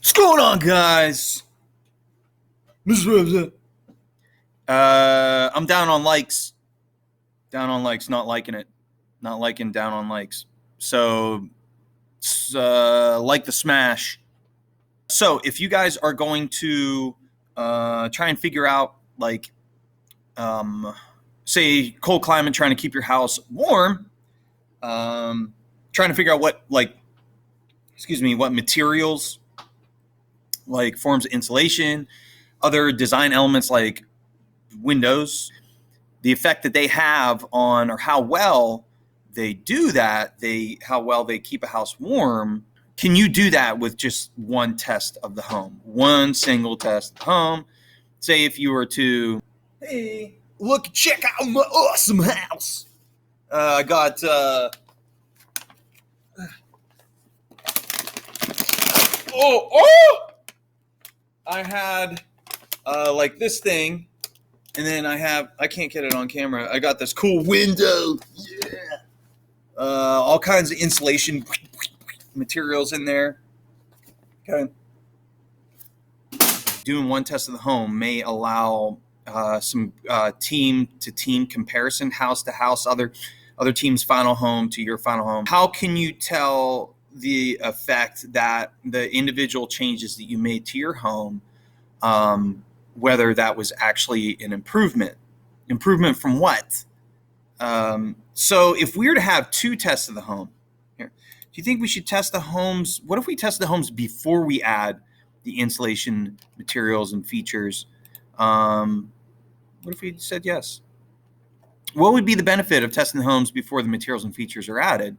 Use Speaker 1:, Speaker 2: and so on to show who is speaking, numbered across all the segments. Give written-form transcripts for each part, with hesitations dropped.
Speaker 1: What's going on, guys? I'm down on likes. Down on likes, not liking it. Not liking down on likes. So, like the smash. So, if you guys are going to try and figure out, like, say, cold climate, trying to keep your house warm, trying to figure out what materials, like forms of insulation, other design elements like windows, the effect that they have on, or how well they do that, how well they keep a house warm. Can you do that with just one test of the home? One single test of the home. Say if you were to, hey, look, check out my awesome house. I got I had like this thing, and then I can't get it on camera. I got this cool window. Yeah. All kinds of insulation materials in there. Okay. Doing one test of the home may allow some team-to-team comparison, house to house, other team's final home to your final home. How can you tell the effect that the individual changes that you made to your home, whether that was actually an improvement from what? So if we were to have two tests of the home here, do you think we should test the homes? What if we test the homes before we add the insulation materials and features? What if we said yes? What would be the benefit of testing the homes before the materials and features are added?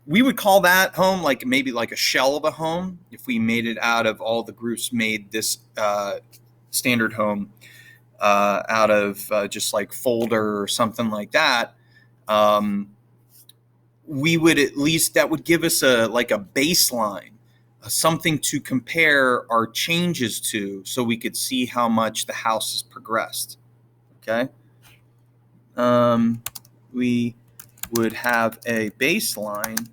Speaker 1: We would call that home maybe like a shell of a home. If we made it out of all the groups made this standard home out of just like folder or something like that, we would that would give us a baseline, something to compare our changes to, so we could see how much the house has progressed. Okay. We would have a baseline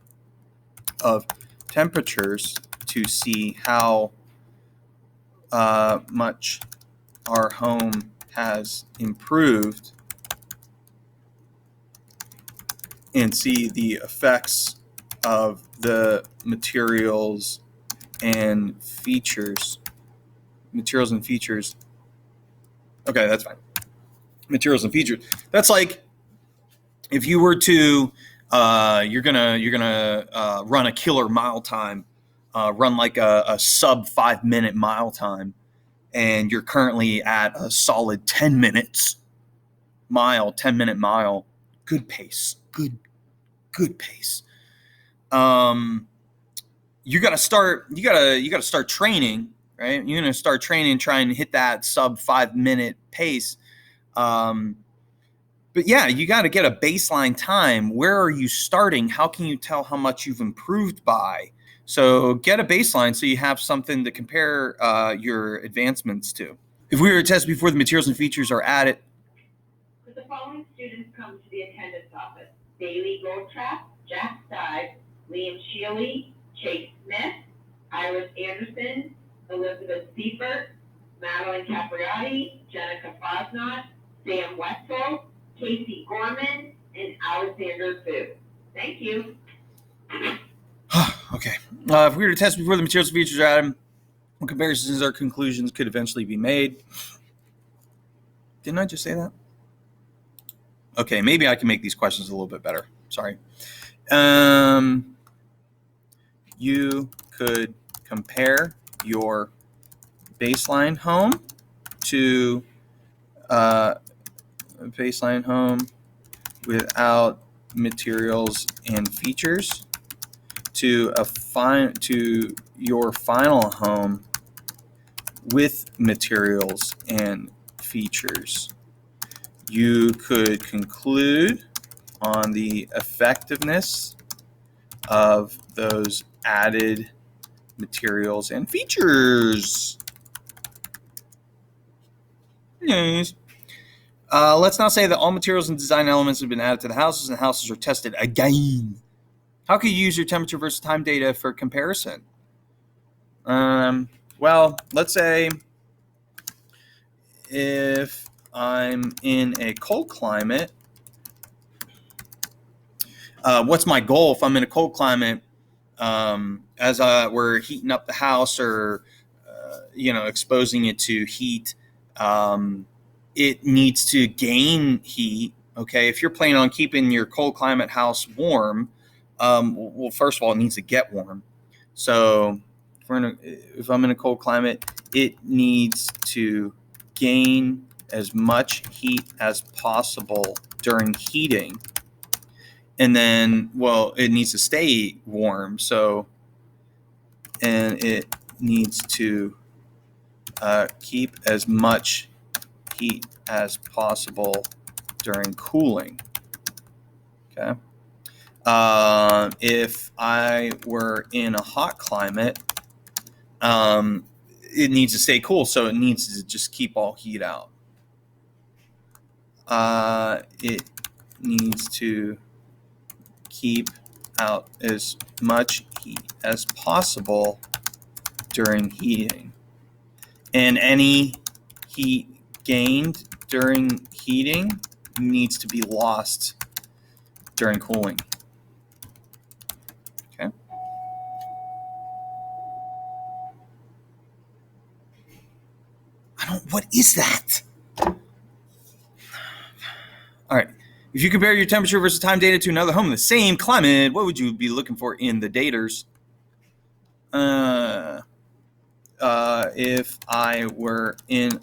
Speaker 1: of temperatures to see how much our home has improved, and see the effects of the materials and features. Okay, that's fine. Materials and features. That's like if you were to you're gonna run a killer mile time, run like a sub 5 minute mile time, and you're currently at a solid 10 minute mile. Good pace. You gotta start training, right? You're gonna start training, try and hit that sub 5 minute pace. But yeah, you got to get a baseline time. Where are you starting? How can you tell how much you've improved by? So get a baseline so you have something to compare your advancements to. If we were to test before the materials and features are added.
Speaker 2: Could the following students come to the attendance office? Bailey Goldtrap, Jack Stives, Liam Shealy, Chase Smith, Iris Anderson, Elizabeth Seifert, Madeline Capriati, Jenica Fosnot, Sam Wetzel, Casey Gorman, and Alexander Fu. Thank you.
Speaker 1: Okay. If we were to test before the materials and features are added, what comparisons or conclusions could eventually be made? Didn't I just say that? Okay, maybe I can make these questions a little bit better. Sorry. You could compare your baseline home to baseline home without materials and features to your final home with materials and features. You could conclude on the effectiveness of those added materials and features. Yes. Let's now say that all materials and design elements have been added to the houses, and the houses are tested again. How can you use your temperature versus time data for comparison? Well, let's say if I'm in a cold climate, what's my goal if I'm in a cold climate? As we're heating up the house or exposing it to heat, it needs to gain heat. Okay, if you're planning on keeping your cold climate house warm, well, first of all, it needs to get warm. So if I'm in a cold climate, it needs to gain as much heat as possible during heating. And then, well, it needs to stay warm. And it needs to keep as much heat as possible during cooling. Okay. If I were in a hot climate, it needs to stay cool, so it needs to just keep all heat out. It needs to keep out as much heat as possible during heating. And any heat gained during heating needs to be lost during cooling. Okay. What is that? All right. If you compare your temperature versus time data to another home in the same climate, what would you be looking for in the daters? If I were in...